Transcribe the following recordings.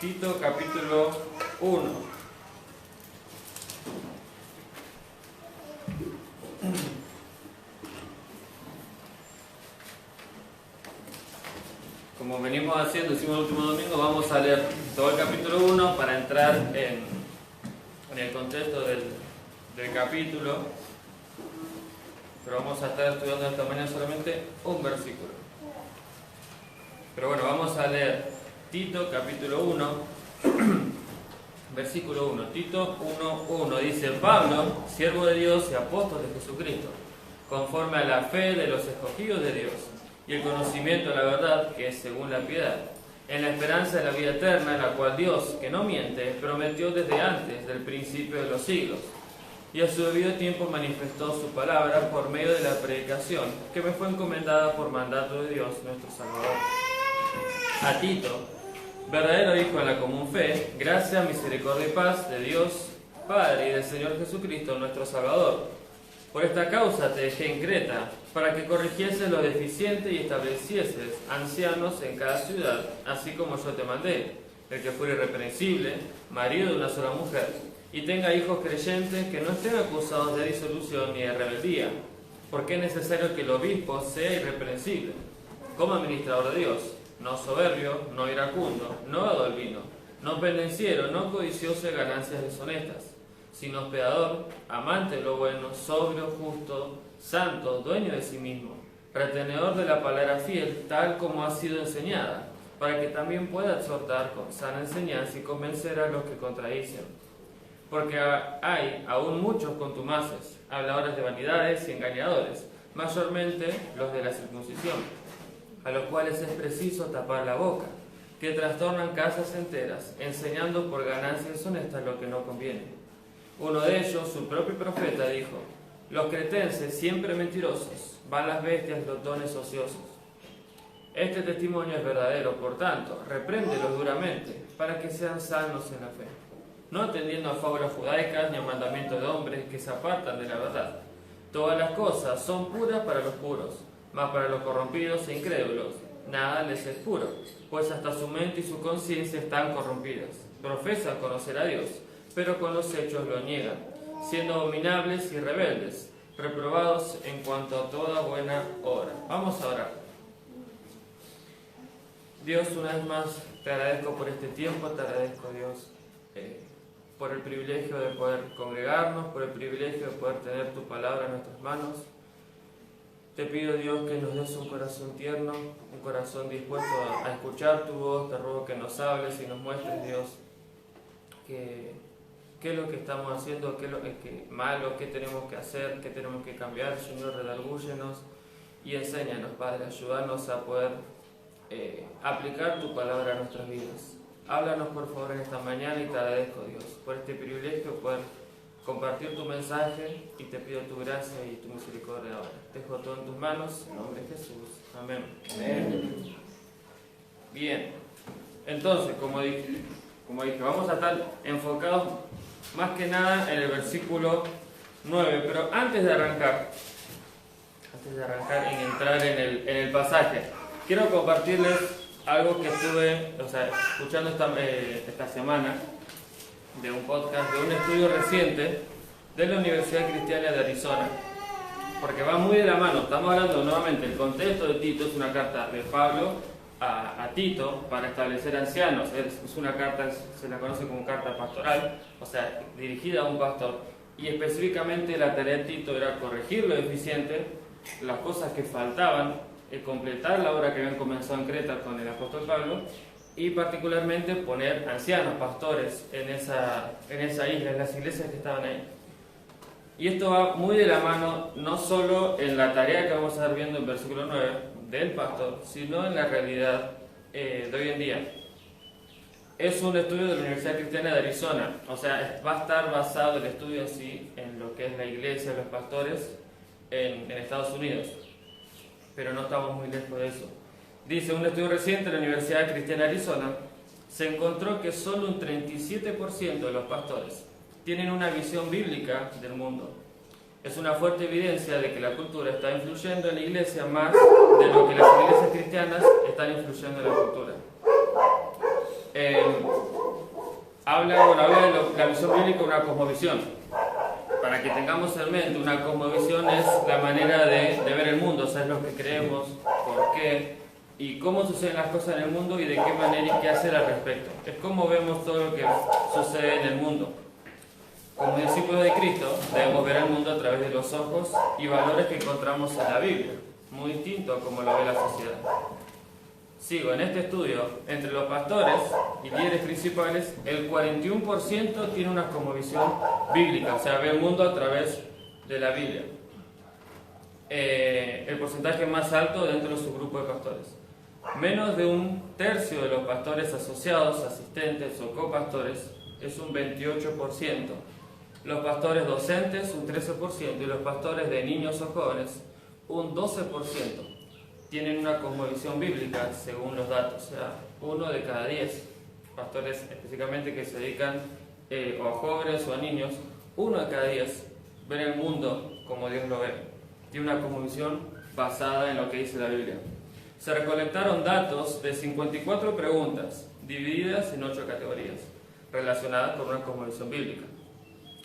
Tito capítulo 1. Como venimos haciendo, hicimos el último domingo, vamos a leer todo el capítulo 1 para entrar en el contexto del capítulo. Pero vamos a estar estudiando esta mañana solamente un versículo. Pero bueno, vamos a leer Tito capítulo 1, versículo 1. Tito 1:1 dice: Pablo, siervo de Dios y apóstol de Jesucristo, conforme a la fe de los escogidos de Dios y el conocimiento de la verdad que es según la piedad, en la esperanza de la vida eterna, la cual Dios, que no miente, prometió desde antes del principio de los siglos, y a su debido tiempo manifestó su palabra por medio de la predicación que me fue encomendada por mandato de Dios nuestro Salvador. A Tito, verdadero hijo en la común fe, gracia, misericordia y paz de Dios Padre y del Señor Jesucristo nuestro Salvador. Por esta causa te dejé en Creta, para que corrigieses lo deficiente y establecieses ancianos en cada ciudad, así como yo te mandé, el que fuere irreprensible, marido de una sola mujer, y tenga hijos creyentes que no estén acusados de disolución ni de rebeldía, porque es necesario que el obispo sea irreprensible, como administrador de Dios, no soberbio, no iracundo, no dado al vino, no pendenciero, no codicioso de ganancias deshonestas, sino hospedador, amante de lo bueno, sobrio, justo, santo, dueño de sí mismo, retenedor de la palabra fiel, tal como ha sido enseñada, para que también pueda exhortar con sana enseñanza y convencer a los que contradicen. Porque hay aún muchos contumaces, habladores de vanidades y engañadores, mayormente los de la circuncisión, a los cuales es preciso tapar la boca, que trastornan casas enteras, enseñando por ganancias deshonestas lo que no conviene. Uno de ellos, su propio profeta, dijo: los cretenses, siempre mentirosos, van las bestias, los dones ociosos. Este testimonio es verdadero, por tanto, repréndelos duramente, para que sean sanos en la fe, no atendiendo a fábulas judaicas ni a mandamientos de hombres que se apartan de la verdad. Todas las cosas son puras para los puros, mas para los corrompidos e incrédulos nada les es puro, pues hasta su mente y su conciencia están corrompidas. Profesan conocer a Dios, pero con los hechos lo niegan, siendo abominables y rebeldes, reprobados en cuanto a toda buena obra. Vamos a orar. Dios, una vez más te agradezco por este tiempo, te agradezco, Dios, por el privilegio de poder congregarnos, por el privilegio de poder tener tu palabra en nuestras manos. Te pido, Dios, que nos des un corazón tierno, un corazón dispuesto a escuchar tu voz. Te ruego que nos hables y nos muestres, Dios, qué es lo que estamos haciendo, qué es lo que malo, qué tenemos que hacer, qué tenemos que cambiar. Señor, redargúyenos y enséñanos, Padre, ayúdanos a poder aplicar tu palabra a nuestras vidas. Háblanos, por favor, en esta mañana, y te agradezco, Dios, por este privilegio de poder compartir tu mensaje, y te pido tu gracia y tu misericordia ahora. Te dejo todo en tus manos, en nombre de Jesús. Amén. Amén. Bien, entonces, como dije, vamos a estar enfocados más que nada en el versículo 9, pero antes de arrancar y entrar en el pasaje, quiero compartirles algo que estuve escuchando esta semana de un podcast, de un estudio reciente de la Universidad Cristiana de Arizona, porque va muy de la mano. Estamos hablando nuevamente, el contexto de Tito es una carta de Pablo a Tito para establecer ancianos. Es una carta, se la conoce como carta pastoral, o sea, dirigida a un pastor, y específicamente la tarea de Tito era corregir lo deficiente, las cosas que faltaban, completar la obra que habían comenzado en Creta con el apóstol Pablo, y particularmente poner ancianos, pastores en esa isla, en las iglesias que estaban ahí. Y esto va muy de la mano, no solo en la tarea que vamos a estar viendo en versículo 9 del pastor, sino en la realidad de hoy en día. Es un estudio de la Universidad Cristiana de Arizona, o sea, va a estar basado el estudio así en lo que es la iglesia, los pastores en Estados Unidos, pero no estamos muy lejos de eso. Dice, un estudio reciente de la Universidad Cristiana de Arizona se encontró que solo un 37% de los pastores tienen una visión bíblica del mundo. Es una fuerte evidencia de que la cultura está influyendo en la iglesia más de lo que las iglesias cristianas están influyendo en la cultura. habla de la visión bíblica, una cosmovisión. Para que tengamos en mente, una cosmovisión es la manera de ver el mundo, o sea, es lo que creemos, por qué y cómo suceden las cosas en el mundo y de qué manera y qué hacer al respecto. Es como vemos todo lo que sucede en el mundo. Como discípulos de Cristo, debemos ver el mundo a través de los ojos y valores que encontramos en la Biblia, muy distinto a como lo ve la sociedad. Sigo, en este estudio, entre los pastores y líderes principales, el 41% tiene una cosmovisión bíblica, o sea, ve el mundo a través de la Biblia. El porcentaje más alto dentro de su grupo de pastores. Menos de un tercio de los pastores asociados, asistentes o copastores es un 28%. Los pastores docentes un 13% y los pastores de niños o jóvenes un 12%. Tienen una cosmovisión bíblica según los datos, o sea, 1 de cada 10 pastores específicamente que se dedican o a jóvenes o a niños, 1 de cada 10 ven el mundo como Dios lo ve. Tiene una cosmovisión basada en lo que dice la Biblia. Se recolectaron datos de 54 preguntas divididas en 8 categorías relacionadas con una cosmovisión bíblica.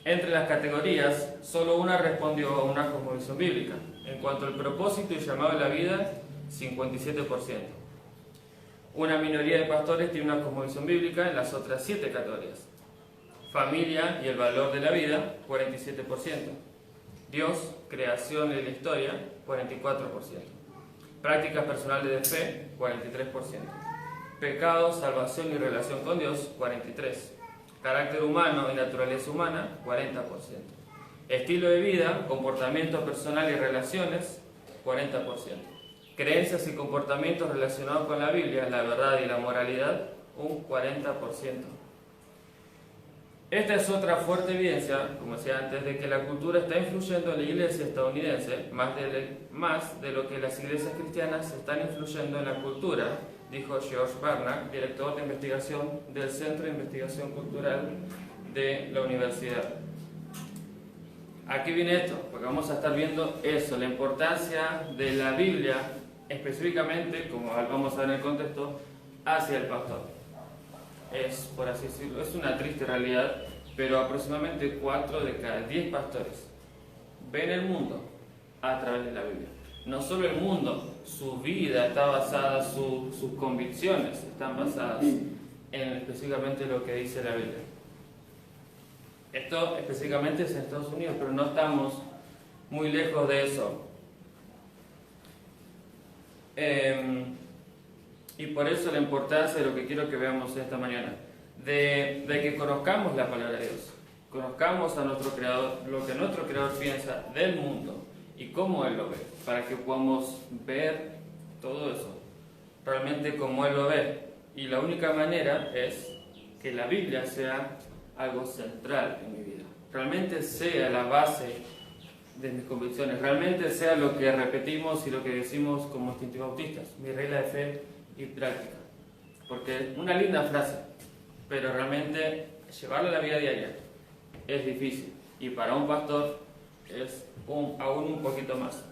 Entre las categorías, solo una respondió a una cosmovisión bíblica. En cuanto al propósito y llamado de la vida, 57%. Una minoría de pastores tiene una cosmovisión bíblica en las otras 7 categorías. Familia y el valor de la vida, 47%. Dios, creación y la historia, 44%. Prácticas personales de fe, 43%. Pecado, salvación y relación con Dios, 43%. Carácter humano y naturaleza humana, 40%. Estilo de vida, comportamiento personal y relaciones, 40%. Creencias y comportamientos relacionados con la Biblia, la verdad y la moralidad, un 40%. Esta es otra fuerte evidencia, como decía antes, de que la cultura está influyendo en la iglesia estadounidense más de lo que las iglesias cristianas están influyendo en la cultura, dijo George Barnack, director de investigación del Centro de Investigación Cultural de la universidad. Aquí viene esto, porque vamos a estar viendo eso, la importancia de la Biblia, específicamente, como vamos a ver en el contexto, hacia el pastor. Es, por así decirlo, es una triste realidad, pero aproximadamente 4 de cada 10 pastores ven el mundo a través de la Biblia. No solo el mundo, su vida está basada, sus convicciones están basadas en específicamente lo que dice la Biblia. Esto específicamente es en Estados Unidos, pero no estamos muy lejos de eso. Y por eso la importancia de lo que quiero que veamos esta mañana, de que conozcamos la palabra de Dios, conozcamos a nuestro Creador, lo que nuestro Creador piensa del mundo y cómo Él lo ve, para que podamos ver todo eso, realmente como Él lo ve. Y la única manera es que la Biblia sea algo central en mi vida, realmente sea la base de mis convicciones, realmente sea lo que repetimos y lo que decimos como instintivos bautistas, mi regla de fe y práctica. Porque una linda frase, pero realmente llevarla a la vida diaria es difícil, y para un pastor es aún un poquito más.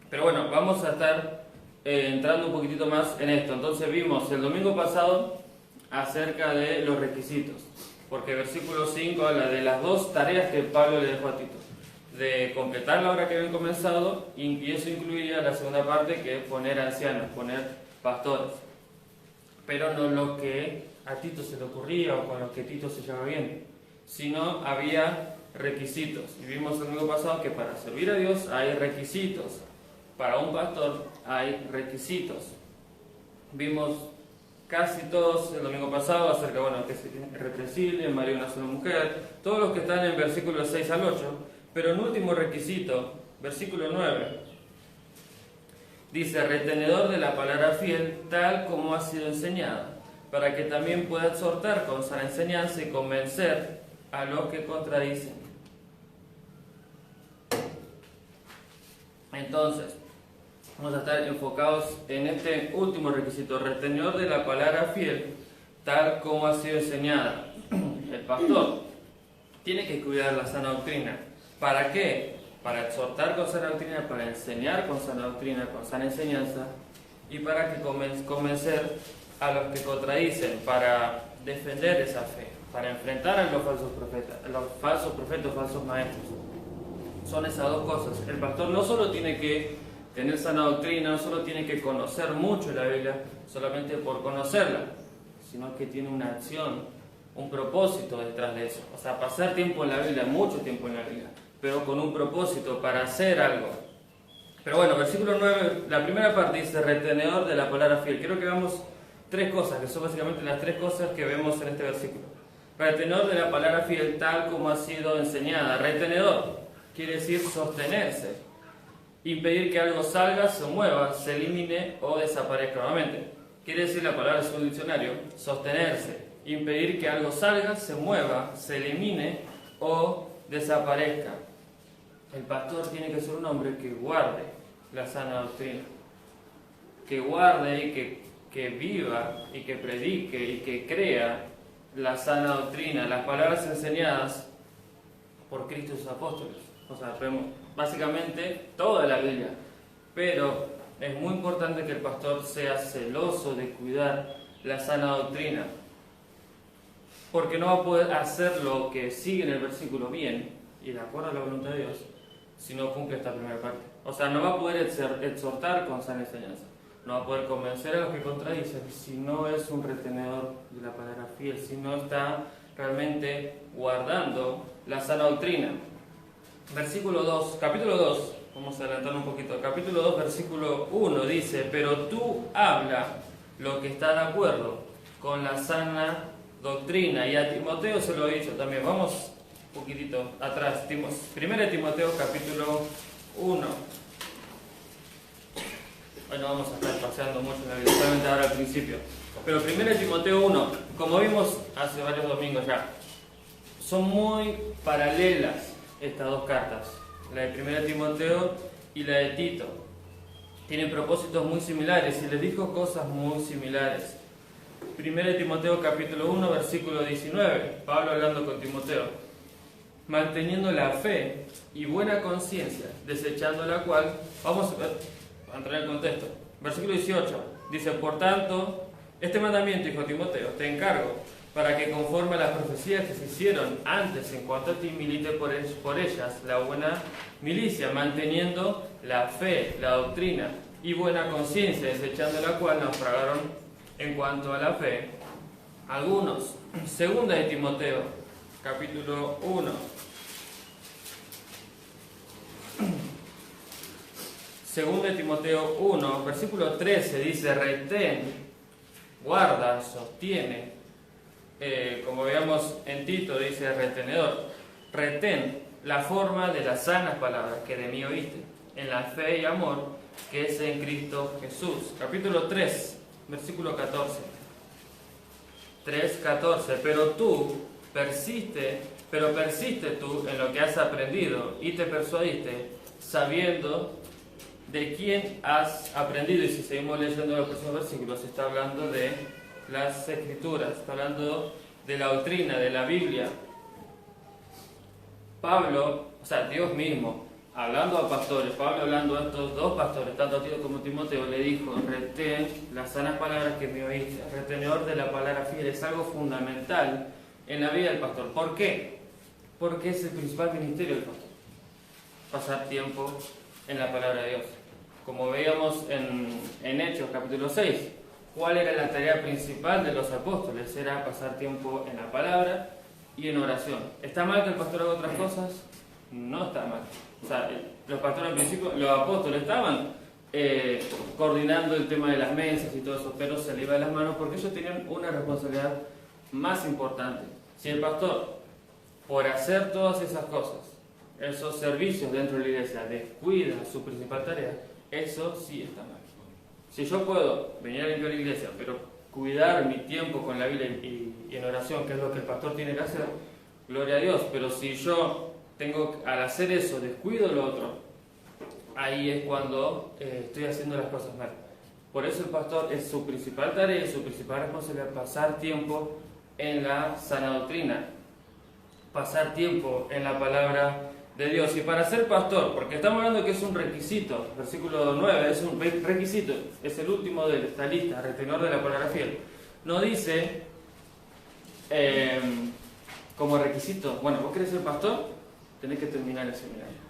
Pero bueno, vamos a estar entrando un poquitito más en esto. Entonces vimos el domingo pasado acerca de los requisitos, porque versículo 5 habla de las 2 tareas que Pablo le dejó a Tito, de completar la obra que habían comenzado, y eso incluía la segunda parte, que es poner ancianos, poner pastores, pero no lo que a Tito se le ocurría o con lo que Tito se llevaba bien, sino había requisitos. Y vimos el domingo pasado que para servir a Dios hay requisitos, para un pastor hay requisitos. Vimos casi todos el domingo pasado acerca, bueno, que es irreprensible, marido de una sola mujer, todos los que están en versículos 6 al 8, pero el último requisito, versículo 9, dice: retenedor de la palabra fiel, tal como ha sido enseñada, para que también pueda exhortar con sana enseñanza y convencer a los que contradicen. Entonces, vamos a estar enfocados en este último requisito, retenedor de la palabra fiel, tal como ha sido enseñada. El pastor tiene que cuidar la sana doctrina. ¿Para qué? Para exhortar con sana doctrina, para enseñar con sana doctrina, con sana enseñanza, y para que convencer a los que contradicen, para defender esa fe. para enfrentar a los falsos profetas, falsos maestros. Son esas dos cosas. El pastor no solo tiene que tener sana doctrina, no solo tiene que conocer mucho la Biblia, solamente por conocerla, sino que tiene una acción, un propósito detrás de eso. O sea, pasar tiempo en la Biblia, mucho tiempo en la Biblia, pero con un propósito para hacer algo. Pero bueno, versículo 9, la primera parte dice retenedor de la palabra fiel. Quiero que veamos tres cosas, que son básicamente las tres cosas que vemos en este versículo. Retenedor de la palabra fiel tal como ha sido enseñada. Retenedor quiere decir sostenerse, impedir que algo salga, se mueva, se elimine o desaparezca nuevamente. Quiere decir la palabra según el diccionario, sostenerse, impedir que algo salga, se mueva, se elimine o desaparezca. El pastor tiene que ser un hombre que guarde la sana doctrina, que guarde y que viva y que predique y que crea la sana doctrina, las palabras enseñadas por Cristo y sus apóstoles. O sea, vemos básicamente toda la Biblia, pero es muy importante que el pastor sea celoso de cuidar la sana doctrina, porque no va a poder hacer lo que sigue en el versículo bien y de acuerdo a la voluntad de Dios si no cumple esta primera parte. O sea, no va a poder exhortar con sana enseñanza, no va a poder convencer a los que contradicen si no es un retenedor de la palabra fiel, si no está realmente guardando la sana doctrina. Versículo 2, capítulo 2, vamos a adelantar un poquito. Capítulo 2, versículo 1 dice: pero tú habla lo que está de acuerdo con la sana doctrina. Y a Timoteo se lo he dicho también. Vamos un poquitito atrás. 1 Timoteo, capítulo 1. Hoy no vamos a estar paseando mucho en la Biblia, solamente ahora al principio. Pero 1 Timoteo 1, como vimos hace varios domingos ya, son muy paralelas estas dos cartas, la de 1 Timoteo y la de Tito. Tienen propósitos muy similares y les dijo cosas muy similares. 1 Timoteo capítulo 1, versículo 19, Pablo hablando con Timoteo: manteniendo la fe y buena conciencia, desechando la cual, vamos a entrar en el contexto. Versículo 18, dice: por tanto, este mandamiento, hijo Timoteo, te encargo, para que conforme a las profecías que se hicieron antes en cuanto a ti, milite por ellas la buena milicia, manteniendo la fe, la doctrina y buena conciencia, desechando la cual naufragaron en cuanto a la fe algunos. Segunda de Timoteo, capítulo 1. Segunda de Timoteo 1, versículo 13 dice: retén, guarda, sostiene. Como veamos en Tito dice retenedor. Retén la forma de las sanas palabras que de mí oíste, en la fe y amor que es en Cristo Jesús. Capítulo 3, versículo 14. 3:14. Pero persiste tú en lo que has aprendido y te persuadiste, sabiendo de quién has aprendido. Y si seguimos leyendo los próximos versículos, está hablando de las Escrituras, está hablando de la doctrina, de la Biblia. Pablo, o sea, Dios mismo, hablando a pastores, Pablo hablando a estos dos pastores, tanto a Tito como a Timoteo, le dijo: retén las sanas palabras que me oíste. Retenedor de la palabra fiel es algo fundamental en la vida del pastor. ¿Por qué? Porque es el principal ministerio del pastor, pasar tiempo en la palabra de Dios. Como veíamos en Hechos capítulo 6, ¿cuál era la tarea principal de los apóstoles? Era pasar tiempo en la palabra y en oración. ¿Está mal que el pastor haga otras cosas? No está mal. O sea, los pastores al principio, los apóstoles estaban coordinando el tema de las mesas y todo eso, pero se le iba de las manos porque ellos tenían una responsabilidad más importante. Si el pastor, por hacer todas esas cosas, esos servicios dentro de la iglesia, descuida su principal tarea, eso sí está mal. Si yo puedo venir a limpiar la iglesia, pero cuidar mi tiempo con la Biblia y en oración, que es lo que el pastor tiene que hacer, gloria a Dios. Pero si yo al hacer eso, descuido lo otro, ahí es cuando estoy haciendo las cosas mal. Por eso el pastor es su principal tarea y su principal responsabilidad pasar tiempo en la sana doctrina, pasar tiempo en la palabra de Dios. Y para ser pastor, porque estamos hablando que es un requisito, versículo 9, es un requisito, es el último de esta lista, retenedor de la palabra fiel. No dice como requisito, bueno, vos querés ser pastor, tenés que terminar el seminario.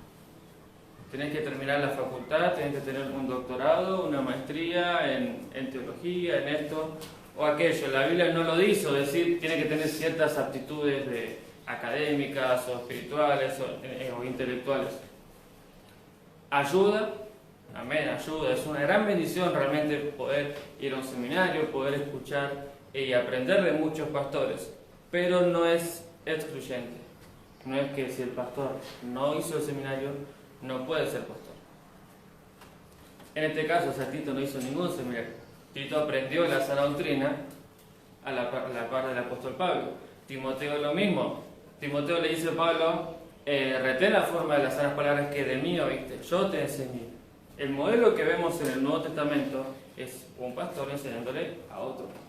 Tenés que terminar la facultad, tenés que tener un doctorado, una maestría en teología, en esto o aquello. La Biblia no lo dice, es decir, tiene que tener ciertas aptitudes académicas o espirituales o intelectuales. Ayuda, amén, ayuda. Es una gran bendición realmente poder ir a un seminario, poder escuchar y aprender de muchos pastores, pero no es excluyente. No es que si el pastor no hizo el seminario, no puede ser pastor. En este caso, Tito no hizo ningún seminario. Tito aprendió la sana doctrina a la par del apóstol Pablo. Timoteo lo mismo. Timoteo le dice a Pablo, retén la forma de las sanas palabras que de mí oíste, yo te enseñé. El modelo que vemos en el Nuevo Testamento es un pastor enseñándole a otro pastor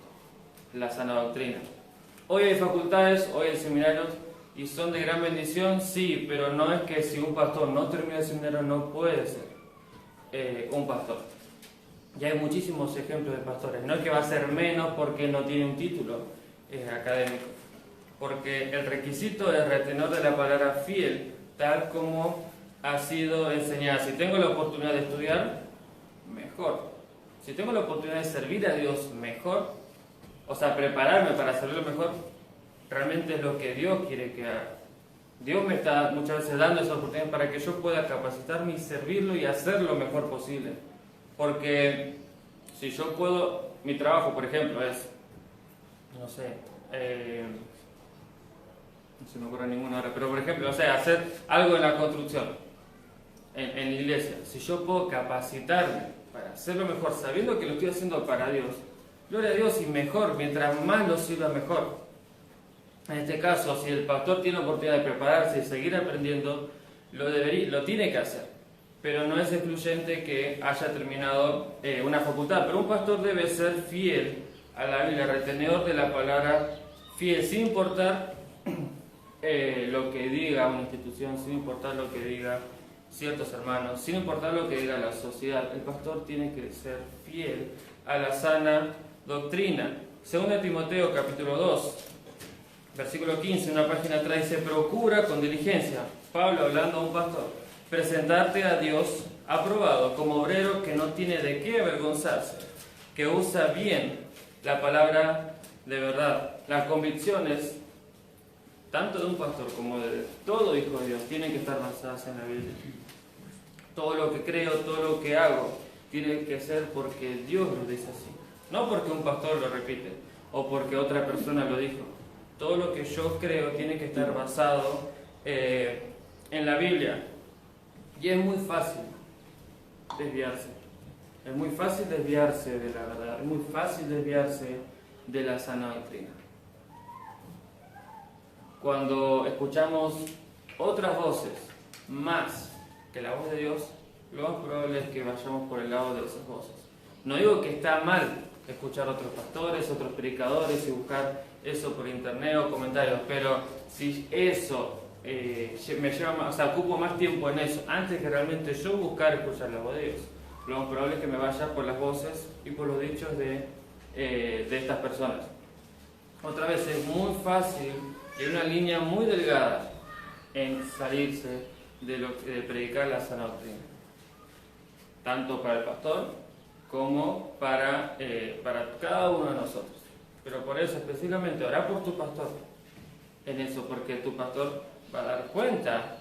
la sana doctrina. Hoy hay facultades, hoy hay seminarios, y son de gran bendición, sí, pero no es que si un pastor no termina el seminario no puede ser un pastor. Ya hay muchísimos ejemplos de pastores. No es que va a ser menos porque no tiene un título académico, porque el requisito es retener de la palabra fiel, tal como ha sido enseñada. Si tengo la oportunidad de estudiar, mejor. Si tengo la oportunidad de servir a Dios, mejor. O sea, prepararme para servirlo mejor, realmente es lo que Dios quiere que haga. Dios me está muchas veces dando esa oportunidad para que yo pueda capacitarme y servirlo y hacer lo mejor posible. Porque si yo puedo, mi trabajo por ejemplo es, no sé, no se me ocurre ninguna hora, pero por ejemplo, o sea, hacer algo en la construcción, en la iglesia. Si yo puedo capacitarme para hacerlo mejor, sabiendo que lo estoy haciendo para Dios, gloria a Dios, y mejor, mientras más lo sirva mejor. En este caso, si el pastor tiene la oportunidad de prepararse y seguir aprendiendo, lo tiene que hacer. Pero no es excluyente que haya terminado una facultad. Pero un pastor debe ser fiel a la Biblia, retenedor de la palabra, fiel, sin importar lo que diga una institución, sin importar lo que diga ciertos hermanos, sin importar lo que diga la sociedad. El pastor tiene que ser fiel a la sana doctrina. Según Timoteo capítulo 2, versículo 15, una página atrás dice, procura con diligencia, Pablo hablando a un pastor, presentarte a Dios aprobado como obrero que no tiene de qué avergonzarse, que usa bien la palabra de verdad. Las convicciones, tanto de un pastor como de todo hijo de Dios, tienen que estar basadas en la Biblia. Todo lo que creo, todo lo que hago, tiene que ser porque Dios lo dice así. No porque un pastor lo repite o porque otra persona lo dijo. Todo lo que yo creo tiene que estar basado en la Biblia. Y es muy fácil desviarse. Es muy fácil desviarse de la verdad. Es muy fácil desviarse de la sana doctrina. Cuando escuchamos otras voces más que la voz de Dios, lo más probable es que vayamos por el lado de esas voces. No digo que está mal escuchar a otros pastores, otros predicadores y buscar eso por internet o comentarios, pero si eso me lleva más, o sea, ocupo más tiempo en eso antes que realmente yo buscar escuchar la voz de Dios, lo más probable es que me vaya por las voces y por los dichos de estas personas. Otra vez, es muy fácil y hay una línea muy delgada en salirse de predicar la sana doctrina, tanto para el pastor como para cada uno de nosotros. Pero por eso específicamente orá por tu pastor en eso, porque tu pastor va a dar cuenta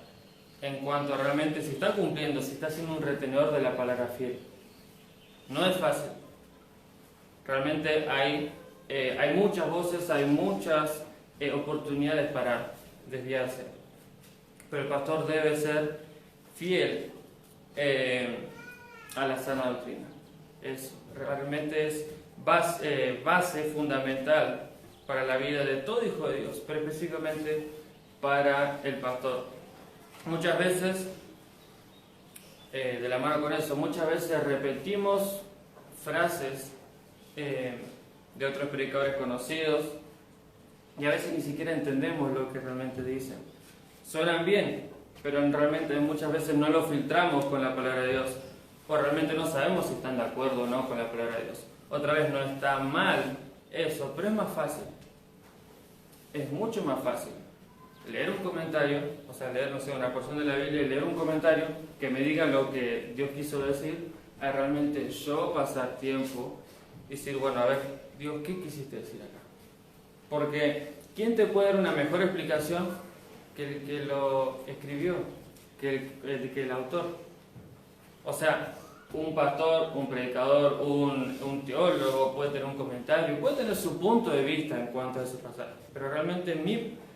en cuanto a realmente si está cumpliendo, si está siendo un retenedor de la palabra fiel. No es fácil. Realmente hay muchas voces, hay muchas oportunidades para desviarse. Pero el pastor debe ser fiel a la sana doctrina. Realmente es base fundamental para la vida de todo hijo de Dios, pero específicamente para el pastor. Muchas veces, de la mano con eso, muchas veces repetimos frases de otros predicadores conocidos y a veces ni siquiera entendemos lo que realmente dicen. Suenan bien, pero realmente muchas veces no lo filtramos con la palabra de Dios, o realmente no sabemos si están de acuerdo o no con la palabra de Dios. Otra vez, no está mal eso, pero es más fácil. Es mucho más fácil leer un comentario, o sea, leer, no sé, una porción de la Biblia y leer un comentario que me diga lo que Dios quiso decir, a realmente yo pasar tiempo y decir, bueno, a ver, Dios, ¿qué quisiste decir acá? Porque, ¿quién te puede dar una mejor explicación que el que lo escribió, que el autor? O sea, un pastor, un predicador, un teólogo puede tener un comentario, puede tener su punto de vista en cuanto a ese pasaje, pero realmente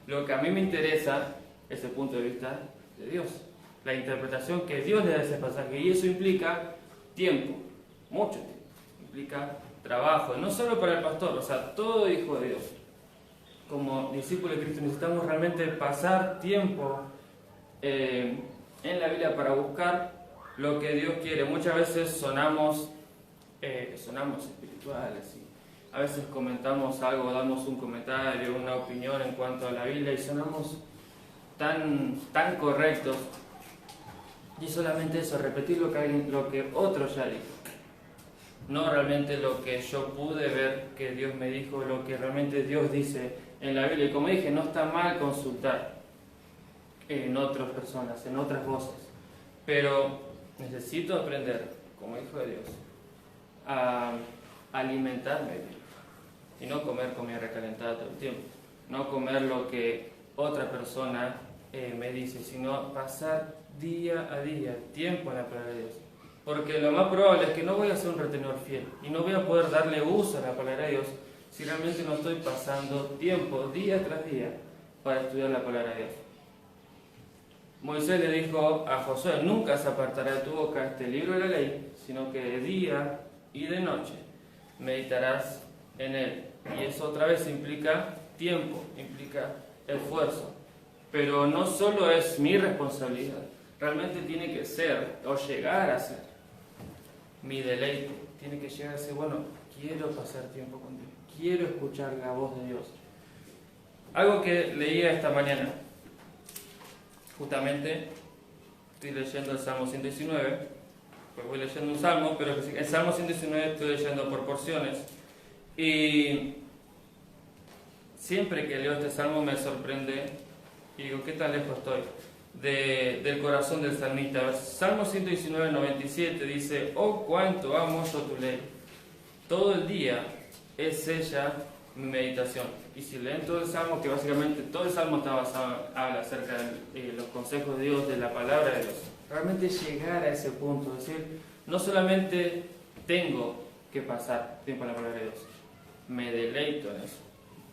lo que a mí me interesa es el punto de vista de Dios, la interpretación que Dios le da a ese pasaje, y eso implica tiempo, mucho tiempo, implica trabajo, no solo para el pastor, o sea, todo hijo de Dios. Como discípulos de Cristo necesitamos realmente pasar tiempo en la Biblia para buscar lo que Dios quiere. Muchas veces sonamos espirituales, y a veces comentamos algo, damos un comentario, una opinión en cuanto a la Biblia y sonamos tan correctos, y solamente eso, repetir lo que otro ya dijo, no realmente lo que yo pude ver que Dios me dijo, lo que realmente Dios dice en la Biblia. Y como dije, no está mal consultar en otras personas, en otras voces, pero necesito aprender, como hijo de Dios, a alimentarme bien y no comer comida recalentada todo el tiempo, no comer lo que otra persona me dice, sino pasar día a día tiempo en la palabra de Dios. Porque lo más probable es que no voy a ser un retenedor fiel y no voy a poder darle uso a la palabra de Dios si realmente no estoy pasando tiempo día tras día para estudiar la palabra de Dios. Moisés le dijo a Josué: nunca se apartará de tu boca este libro de la ley, sino que de día y de noche meditarás en él. Y eso otra vez implica tiempo, implica esfuerzo. Pero no solo es mi responsabilidad, realmente tiene que ser, o llegar a ser, mi deleite. Tiene que llegar a ser, bueno, quiero pasar tiempo con Dios, quiero escuchar la voz de Dios. Algo que leía esta mañana, justamente estoy leyendo el Salmo 119, pues voy leyendo un salmo, pero el Salmo 119 estoy leyendo por porciones, y siempre que leo este salmo me sorprende y digo, ¿qué tan lejos estoy del corazón del salmista? Salmo 119, 97 dice: oh, cuánto amo yo tu ley, todo el día es ella mi meditación. Y si leen todo el salmo, que básicamente todo el salmo está basado, habla acerca de los consejos de Dios, de la palabra de Dios, realmente llegar a ese punto, es decir, no solamente tengo que pasar tiempo en la palabra de Dios, me deleito en eso.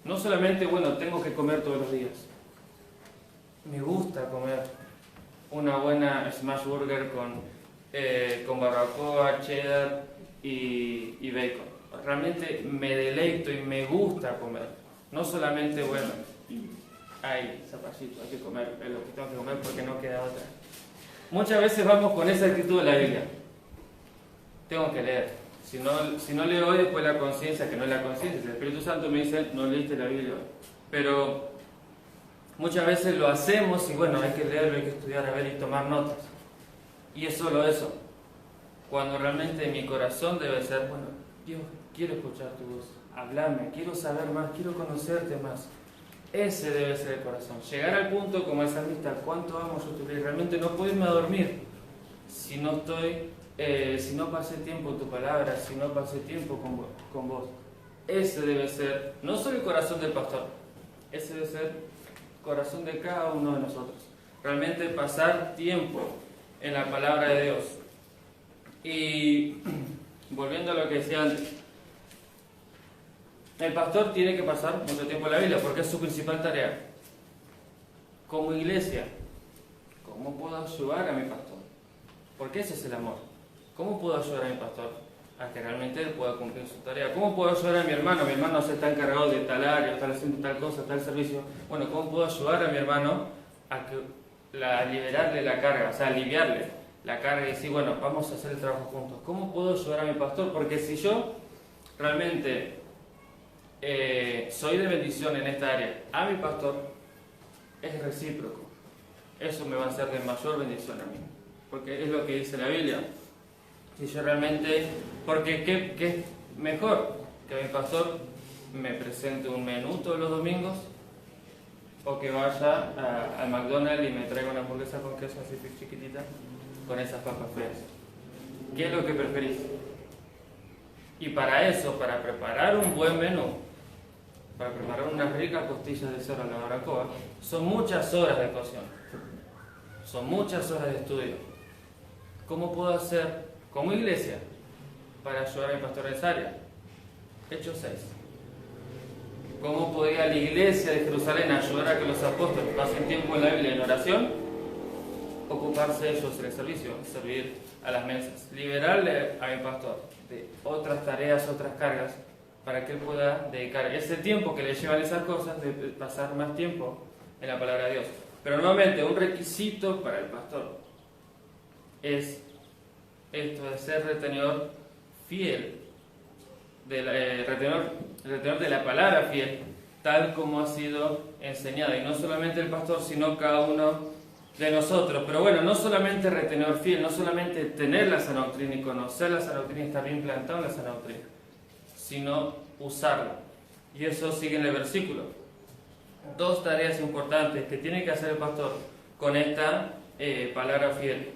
No solamente, bueno, tengo que comer todos los días, me gusta comer una buena smash burger con barbacoa, cheddar y bacon. Realmente me deleito y me gusta comer. No solamente, bueno, hay zapallito, hay que comer lo que tengo que comer porque no queda otra. Muchas veces vamos con esa actitud de la Biblia. Tengo que leer. Si no leo hoy, después la conciencia, que no es la conciencia, el Espíritu Santo me dice: no leíste la Biblia hoy. Pero muchas veces lo hacemos y bueno, hay que leerlo, hay que estudiar, a ver y tomar notas. Y es solo eso. Cuando realmente mi corazón debe ser, bueno, Dios, quiero escuchar tu voz, háblame, quiero saber más, quiero conocerte más. Ese debe ser el corazón. Llegar al punto como el salmista: cuánto amo yo tu ley. Realmente no puedo irme a dormir si no pasé tiempo en tu palabra, si no pasé tiempo con vos. Ese debe ser, no solo el corazón del pastor, ese debe ser el corazón de cada uno de nosotros. Realmente pasar tiempo en la palabra de Dios. Y volviendo a lo que decía antes, el pastor tiene que pasar mucho tiempo en la Biblia porque es su principal tarea. Como iglesia, ¿cómo puedo ayudar a mi pastor? Porque ese es el amor. ¿Cómo puedo ayudar a mi pastor a que realmente él pueda cumplir su tarea? ¿Cómo puedo ayudar a mi hermano? Mi hermano se está encargado de tal área, está haciendo tal cosa, tal servicio. Bueno, ¿cómo puedo ayudar a mi hermano a liberarle la carga, o sea, aliviarle la carga y decir, bueno, vamos a hacer el trabajo juntos? ¿Cómo puedo ayudar a mi pastor? Porque si yo realmente soy de bendición en esta área a mi pastor, es recíproco. Eso me va a ser de mayor bendición a mí. Porque es lo que dice la Biblia. Si yo realmente, porque ¿qué es mejor? Que mi pastor me presente un menú todos los domingos, o que vaya al McDonald's y me traiga una hamburguesa con queso así chiquitita, con esas papas frías. ¿Qué es lo que preferís? Y para eso, para preparar un buen menú, para preparar unas ricas costillas de cerdo a la barbacoa, son muchas horas de cocción, son muchas horas de estudio. ¿Cómo puedo hacer como iglesia para ayudar a mi pastor en esa área? Hechos 6. ¿Cómo podría la iglesia de Jerusalén ayudar a que los apóstoles pasen tiempo en la Biblia en oración? Ocuparse ellos en el servicio, servir a las mesas, liberarle a mi pastor de otras tareas, otras cargas, para que él pueda dedicar ese tiempo que le llevan esas cosas, de pasar más tiempo en la palabra de Dios. Pero nuevamente, un requisito para el pastor es esto de ser retenedor fiel, retenedor de la palabra fiel, tal como ha sido enseñada. Y no solamente el pastor, sino cada uno de nosotros. Pero bueno, no solamente retenedor fiel, no solamente tener la sana doctrina y conocer la sana doctrina y estar bien plantado en la sana doctrina, sino usarla. Y eso sigue en el versículo. Dos tareas importantes que tiene que hacer el pastor con esta palabra fiel.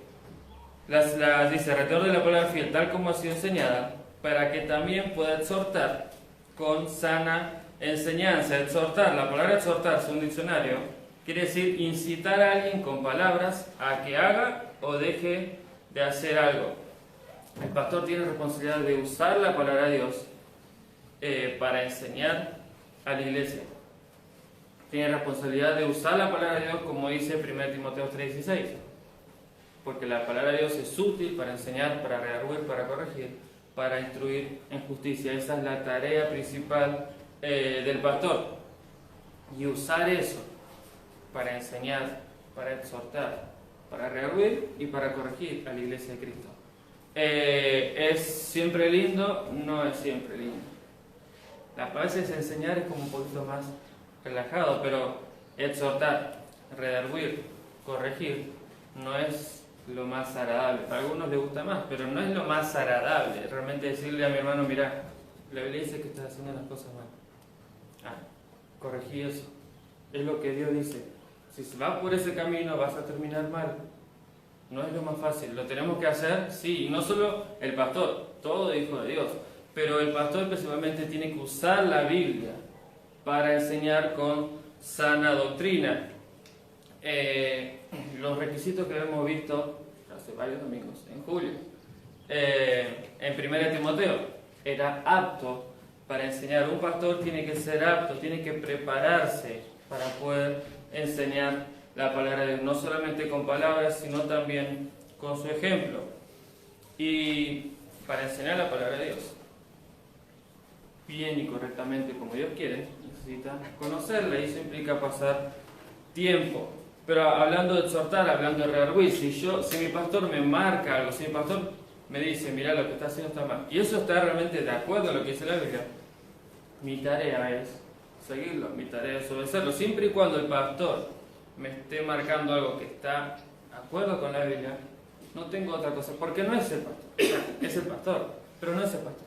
Dice, retenedor de la palabra fiel, tal como ha sido enseñada, para que también pueda exhortar con sana enseñanza. Exhortar, la palabra exhortar, según un diccionario, quiere decir incitar a alguien con palabras a que haga o deje de hacer algo. El pastor tiene responsabilidad de usar la palabra de Dios para enseñar a la iglesia. Tiene responsabilidad de usar la palabra de Dios, como dice 1 Timoteo 3:16, porque la palabra de Dios es útil para enseñar, para redarguir, para corregir, para instruir en justicia. Esa es la tarea principal del pastor. Y usar eso para enseñar, para exhortar, para redarguir y para corregir a la iglesia de Cristo. ¿Es siempre lindo? No es siempre lindo. A veces enseñar es como un poquito más relajado, pero exhortar, redarguir, corregir no es lo más agradable. Para algunos les gusta más, pero no es lo más agradable. Realmente decirle a mi hermano, mira, la Biblia dice que estás haciendo las cosas mal. Corregí eso. Es lo que Dios dice. Si vas por ese camino vas a terminar mal. No es lo más fácil. ¿Lo tenemos que hacer? Sí. Y no solo el pastor, todo hijo de Dios. Pero el pastor principalmente tiene que usar la Biblia para enseñar con sana doctrina. Los requisitos que hemos visto hace varios domingos, en julio, en 1 Timoteo, era apto para enseñar. Un pastor tiene que ser apto, tiene que prepararse para poder enseñar la palabra de Dios, no solamente con palabras, sino también con su ejemplo. Y para enseñar la palabra de Dios bien y correctamente como Dios quiere, necesita conocerla, y eso implica pasar tiempo. Pero hablando de exhortar, hablando de redarguir, si mi pastor me marca algo, si mi pastor me dice, mira, lo que está haciendo está mal, y eso está realmente de acuerdo a lo que dice la Biblia, mi tarea es seguirlo, mi tarea es obedecerlo, siempre y cuando el pastor me esté marcando algo que está de acuerdo con la Biblia, no tengo otra cosa, porque no es el pastor, es el pastor, pero no es el pastor.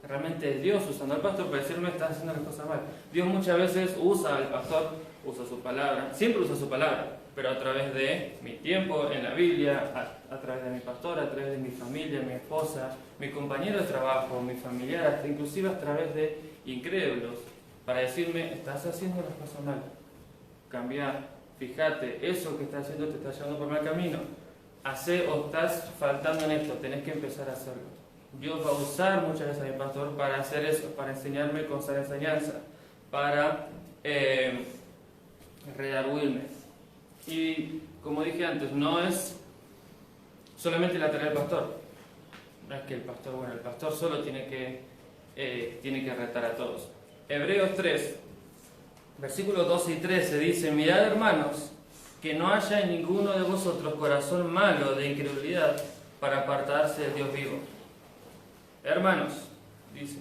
Realmente es Dios usando al pastor para decirme está haciendo las cosas mal. Dios muchas veces usa al pastor, usa su palabra, siempre usa su palabra, pero a través de mi tiempo en la Biblia, a través de mi pastor, a través de mi familia, mi esposa, mi compañero de trabajo, mi familiar, hasta inclusive a través de incrédulos, para decirme, estás haciendo las cosas mal. Cambiar, fíjate, eso que estás haciendo te está llevando por mal camino. Hacé o estás faltando en esto, tenés que empezar a hacerlo. Dios va a usar muchas veces a mi pastor para hacer eso, para enseñarme con sana enseñanza, para redarguirme. Y como dije antes, no es solamente la tarea del pastor. No es que el pastor solo tiene que retar a todos. Hebreos 3, versículos 12 y 13 dice, mirad hermanos, que no haya en ninguno de vosotros corazón malo de incredulidad para apartarse del Dios vivo. Hermanos, dice,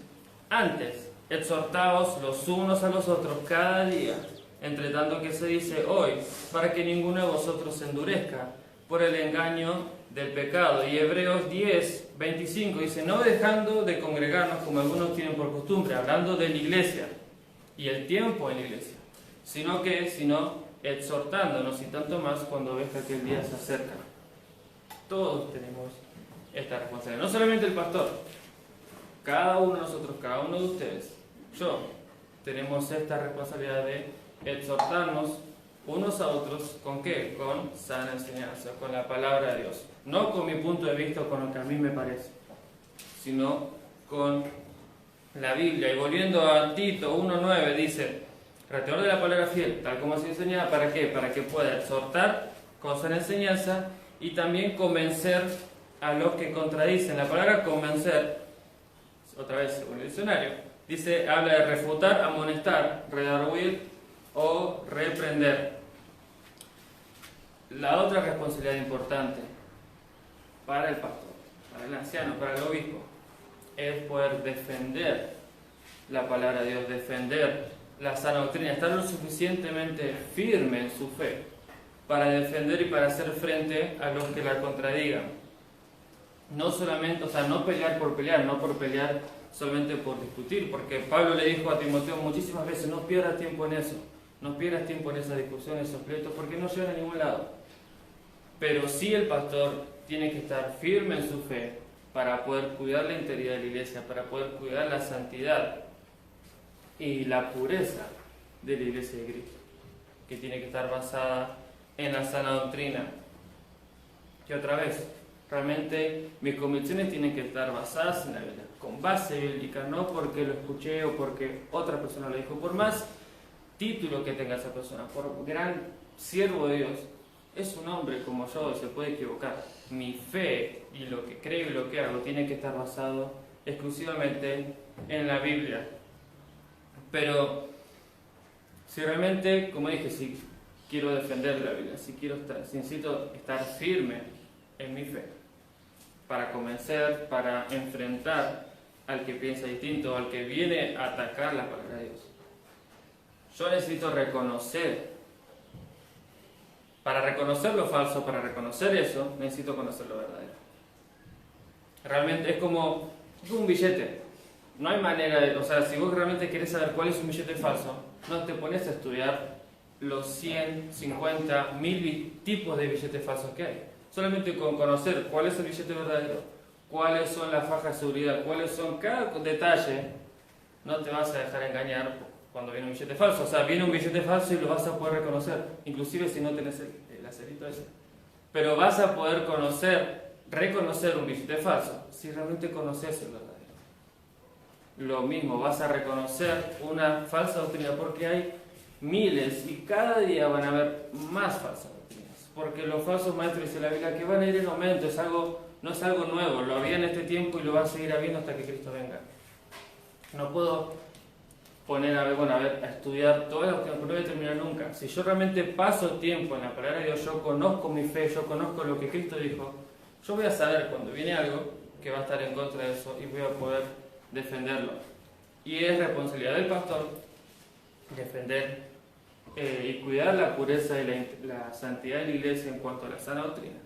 antes exhortaos los unos a los otros cada día, entre tanto que se dice hoy, para que ninguno de vosotros se endurezca por el engaño del pecado. Y Hebreos 10, 25 dice, no dejando de congregarnos como algunos tienen por costumbre, hablando de la iglesia y el tiempo en la iglesia, sino exhortándonos y tanto más cuando ves que aquel día se acerca. Todos tenemos esta responsabilidad, no solamente el pastor, cada uno de nosotros, cada uno de ustedes, yo, tenemos esta responsabilidad de exhortarnos unos a otros, ¿con qué? Con sana enseñanza, con la palabra de Dios. No con mi punto de vista o con lo que a mí me parece, sino con la Biblia. Y volviendo a Tito 1:9 dice, retenor de la palabra fiel, tal como se enseñaba, ¿para qué? Para que pueda exhortar con sana enseñanza y también convencer a los que contradicen. La palabra convencer, otra vez según el diccionario, dice, habla de refutar, amonestar, redarguir o reprender. La otra responsabilidad importante para el pastor, para el anciano, para el obispo, es poder defender la palabra de Dios, defender la sana doctrina, estar lo suficientemente firme en su fe para defender y para hacer frente a los que la contradigan. No solamente, no pelear por pelear, no por pelear solamente por discutir, porque Pablo le dijo a Timoteo muchísimas veces, no pierdas tiempo en eso, no pierdas tiempo en esas discusiones, esos pleitos, porque no llegan a ningún lado. Pero sí el pastor tiene que estar firme en su fe para poder cuidar la integridad de la iglesia, para poder cuidar la santidad y la pureza de la iglesia de Cristo, que tiene que estar basada en la sana doctrina. Y otra vez, realmente mis convicciones tienen que estar basadas en la Biblia, con base bíblica, no porque lo escuché o porque otra persona lo dijo, por más título que tenga esa persona, por gran siervo de Dios, es un hombre como yo, se puede equivocar. Mi fe y lo que creo y lo que hago tiene que estar basado exclusivamente en la Biblia. Pero si realmente, como dije, si quiero defender la Biblia, si necesito estar firme en mi fe, para convencer, para enfrentar al que piensa distinto, al que viene a atacar la palabra de Dios. Yo necesito reconocer. Para reconocer lo falso, para reconocer eso, necesito conocer lo verdadero. Realmente es como un billete. No hay manera de... si vos realmente querés saber cuál es un billete falso, no te pones a estudiar los 100, 50, 1000 tipos de billetes falsos que hay. Solamente con conocer cuál es el billete verdadero, cuáles son las fajas de seguridad, cuáles son cada detalle, no te vas a dejar engañar cuando viene un billete falso. Viene un billete falso y lo vas a poder reconocer, inclusive si no tenés el acerito ese. Pero vas a poder reconocer un billete falso si realmente conoces el verdadero. Lo mismo, vas a reconocer una falsa doctrina porque hay miles y cada día van a haber más falsas doctrinas. Porque los falsos maestros, dice la Biblia, que van a ir en aumento, no es algo nuevo, lo había en este tiempo y lo va a seguir habiendo hasta que Cristo venga. No puedo poner a estudiar todas las doctrinas, no voy a terminar nunca. Si yo realmente paso tiempo en la palabra de Dios, yo conozco mi fe, yo conozco lo que Cristo dijo, yo voy a saber cuando viene algo que va a estar en contra de eso y voy a poder defenderlo. Y es responsabilidad del pastor defender y cuidar la pureza y la santidad de la iglesia en cuanto a la sana doctrina.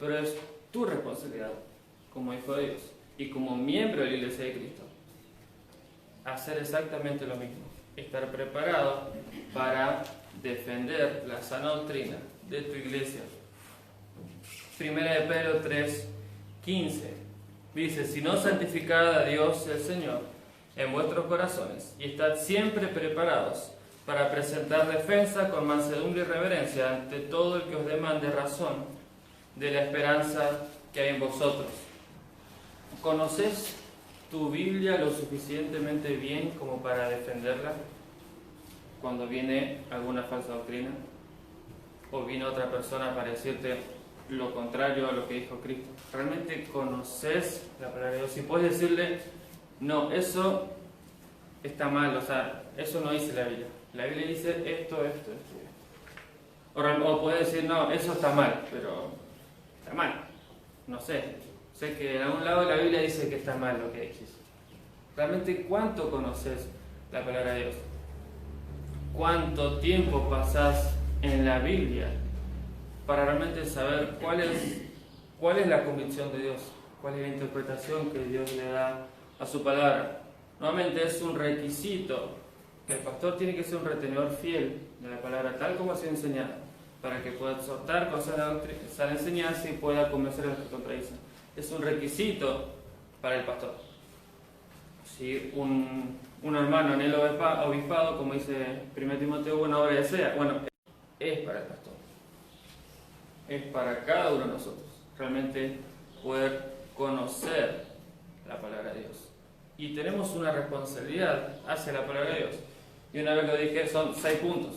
Pero es tu responsabilidad como hijo de Dios y como miembro de la iglesia de Cristo hacer exactamente lo mismo, estar preparado para defender la sana doctrina de tu iglesia. Primera de Pedro 3:15 dice, sino santificad a Dios el Señor en vuestros corazones y estad siempre preparados para presentar defensa con mansedumbre y reverencia ante todo el que os demande razón de la esperanza que hay en vosotros. ¿Conoces tu Biblia lo suficientemente bien como para defenderla cuando viene alguna falsa doctrina? ¿O viene otra persona para decirte lo contrario a lo que dijo Cristo? ¿Realmente conoces la palabra de Dios? Si puedes decirle, no, eso está mal, eso no dice la Biblia. La Biblia dice esto. O puedes decir, no, eso está mal, pero está mal. No sé. Sé que en algún lado de la Biblia dice que está mal lo que dices. ¿Realmente cuánto conoces la palabra de Dios? ¿Cuánto tiempo pasás en la Biblia para realmente saber cuál es la convicción de Dios? ¿Cuál es la interpretación que Dios le da a su palabra? Nuevamente es un requisito que el pastor tiene que ser un retenedor fiel de la palabra tal como ha sido enseñada, para que pueda exhortar con sana enseñanza y pueda convencer a los que contradicen. Es un requisito para el pastor. Si un hermano en el obispado, como dice 1 Timoteo, una obra desea, bueno, es para el pastor. Es para cada uno de nosotros. Realmente poder conocer la palabra de Dios. Y tenemos una responsabilidad hacia la palabra de Dios. Y una vez lo dije, son 6 puntos.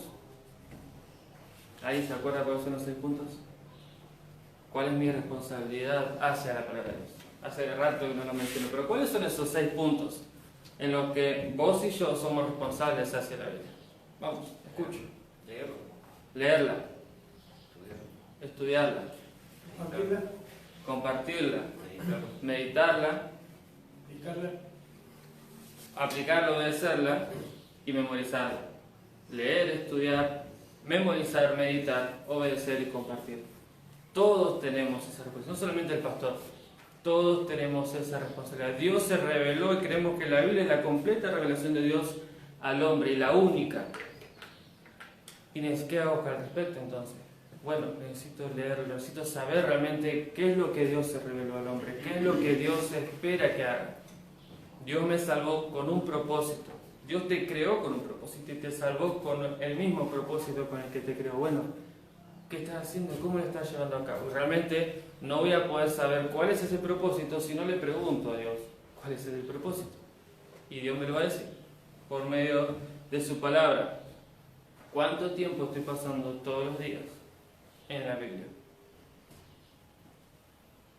¿Ahí se acuerda cuáles son los 6 puntos? ¿Cuál es mi responsabilidad hacia la palabra de Dios? Hace rato que no lo menciono, pero ¿cuáles son esos 6 puntos en los que vos y yo somos responsables hacia la Biblia? Vamos, escucho. Leerla. Estudiarla. Compartirla. Meditarla. Aplicarla, obedecerla y memorizarla. Leer, estudiar, memorizar, meditar, obedecer y compartir. Todos tenemos esa responsabilidad, no solamente el pastor. Todos tenemos esa responsabilidad. Dios se reveló y creemos que la Biblia es la completa revelación de Dios al hombre y la única. ¿Y qué hago al respecto entonces? Bueno, necesito leerlo, necesito saber realmente qué es lo que Dios se reveló al hombre, qué es lo que Dios espera que haga. Dios me salvó con un propósito. Dios te creó con un propósito y te salvó con el mismo propósito con el que te creó. Bueno, ¿qué estás haciendo? ¿Cómo lo estás llevando a cabo? Realmente no voy a poder saber cuál es ese propósito si no le pregunto a Dios cuál es el propósito. Y Dios me lo va a decir por medio de su palabra. ¿Cuánto tiempo estoy pasando todos los días en la Biblia?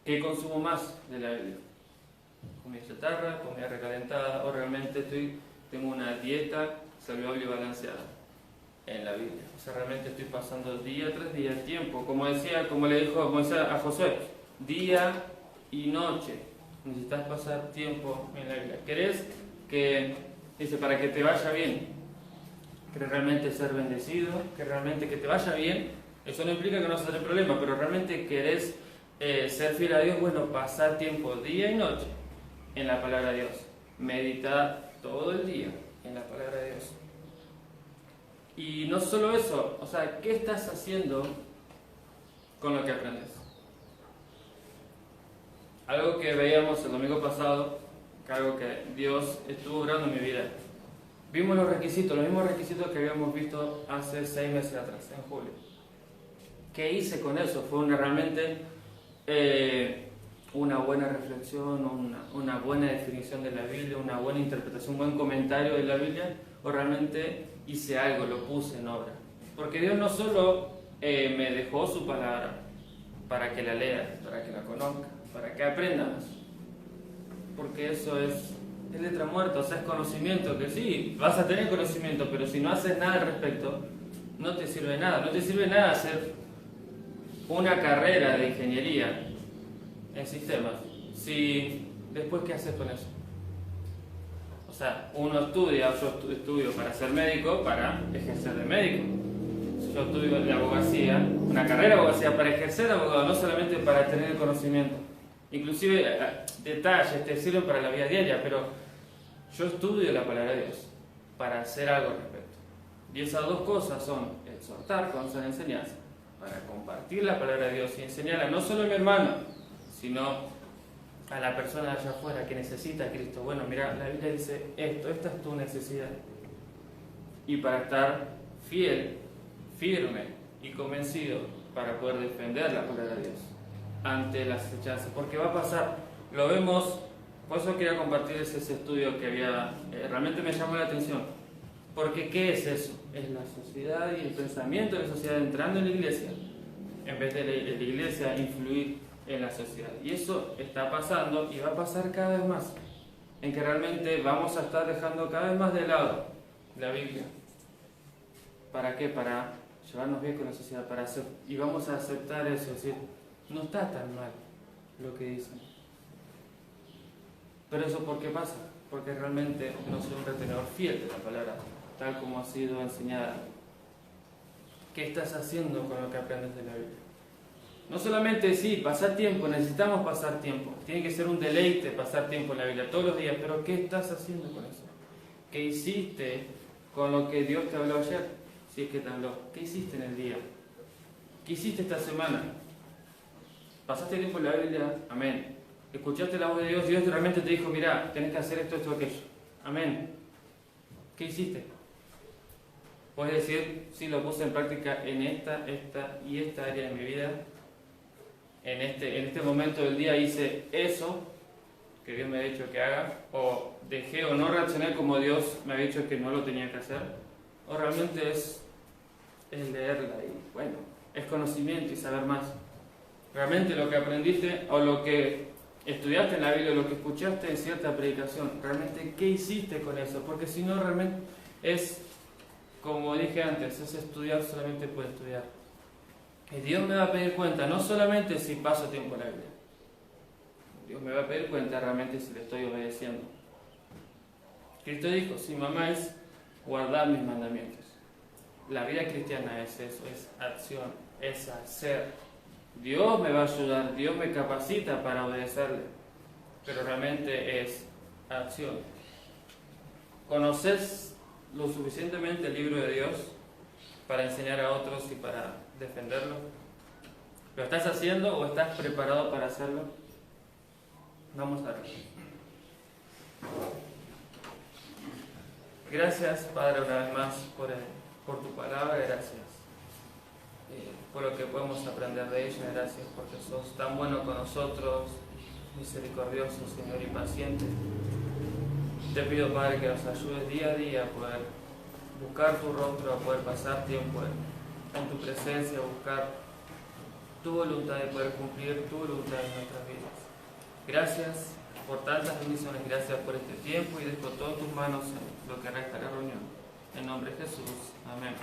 ¿Qué consumo más de la Biblia? ¿Comida chatarra, comida recalentada? ¿O realmente tengo una dieta saludable y balanceada en la Biblia? O sea, realmente estoy pasando día tras día tiempo, como le dijo Moisés a Josué, día y noche. Necesitas pasar tiempo en la Biblia. ¿Querés que, dice, para que te vaya bien? ¿Querés realmente ser bendecido? ¿Que realmente que te vaya bien? Eso no implica que no vas a tener problemas, pero realmente querés ser fiel a Dios. Bueno, pasar tiempo día y noche en la palabra de Dios. Meditar todo el día en la palabra de Dios. Y no solo eso, o sea, ¿qué estás haciendo con lo que aprendes? Algo que veíamos el domingo pasado, algo que Dios estuvo obrando en mi vida. Vimos los requisitos, los mismos requisitos que habíamos visto hace 6 meses atrás, en julio. ¿Qué hice con eso? Fue realmente una buena reflexión, una buena definición de la Biblia, una buena interpretación, un buen comentario de la Biblia, o realmente hice algo, lo puse en obra. Porque Dios no solo me dejó su palabra para que la leas, para que la conozcas, para que aprendas, porque eso es letra muerta, o sea, es conocimiento, que sí, vas a tener conocimiento, pero si no haces nada al respecto, no te sirve nada. No te sirve nada hacer una carrera de ingeniería en sistemas, si después, ¿qué haces con eso? O sea, uno estudia, yo estudio para ser médico, para ejercer de médico. Yo estudio de abogacía, una carrera de abogacía para ejercer de abogado, no solamente para tener el conocimiento. Inclusive detalles te sirven para la vida diaria, pero yo estudio la palabra de Dios para hacer algo al respecto. Y esas dos cosas son exhortar con sana enseñanza, para compartir la palabra de Dios y enseñarla no solo a mi hermano, sino a la persona allá afuera que necesita a Cristo. Bueno, mira, la Biblia dice esto, esta es tu necesidad. Y para estar fiel, firme y convencido para poder defender la palabra de Dios ante las acechanzas, porque va a pasar, lo vemos, por eso quería compartir ese estudio que había, realmente me llamó la atención, porque ¿qué es eso? Es la sociedad y el pensamiento de la sociedad entrando en la iglesia, en vez de la iglesia influir en la sociedad, y eso está pasando y va a pasar cada vez más, en que realmente vamos a estar dejando cada vez más de lado la Biblia. ¿Para qué? Para llevarnos bien con la sociedad, y vamos a aceptar eso, es decir, no está tan mal lo que dicen. Pero eso ¿por qué pasa? Porque realmente no soy un retenedor fiel de la palabra, tal como ha sido enseñada. ¿Qué estás haciendo con lo que aprendes de la Biblia? No solamente sí, pasar tiempo, necesitamos pasar tiempo. Tiene que ser un deleite pasar tiempo en la Biblia todos los días, pero ¿qué estás haciendo con eso? ¿Qué hiciste con lo que Dios te habló ayer, si es que te habló. ¿Qué hiciste en el día? ¿Qué hiciste esta semana? ¿Pasaste tiempo en la Biblia? Amén. ¿Escuchaste la voz de Dios? Dios realmente te dijo, mira, tenés que hacer esto, esto, aquello. Amén. ¿Qué hiciste? Puedes decir, sí, lo puse en práctica en esta y esta área de mi vida. En este momento del día hice eso que Dios me ha dicho que haga, o dejé o no reaccioné como Dios me había dicho que no lo tenía que hacer, o realmente es leerla y bueno, es conocimiento y saber más. Realmente lo que aprendiste o lo que estudiaste en la Biblia, lo que escuchaste en cierta predicación, realmente qué hiciste con eso, porque si no realmente es, como dije antes, es estudiar solamente por estudiar. Y Dios me va a pedir cuenta, no solamente si paso tiempo en la Biblia, Dios me va a pedir cuenta realmente si le estoy obedeciendo. Cristo dijo, si mamá es guardar mis mandamientos. La vida cristiana es eso, es acción, es hacer. Dios me va a ayudar, Dios me capacita para obedecerle, pero realmente es acción. ¿Conoces lo suficientemente el libro de Dios para enseñar a otros y para defenderlo? ¿Lo estás haciendo o estás preparado para hacerlo? Vamos a ver. Gracias, Padre, una vez más por tu palabra, gracias por lo que podemos aprender de ella, gracias porque sos tan bueno con nosotros, misericordioso, Señor, y paciente. Te pido, Padre, que nos ayudes día a día a poder buscar tu rostro, a poder pasar tiempo en tu presencia, a buscar tu voluntad y poder cumplir tu voluntad en nuestras vidas. Gracias por tantas bendiciones, gracias por este tiempo y dejo todas tus manos en lo que resta de la reunión. En nombre de Jesús. Amén.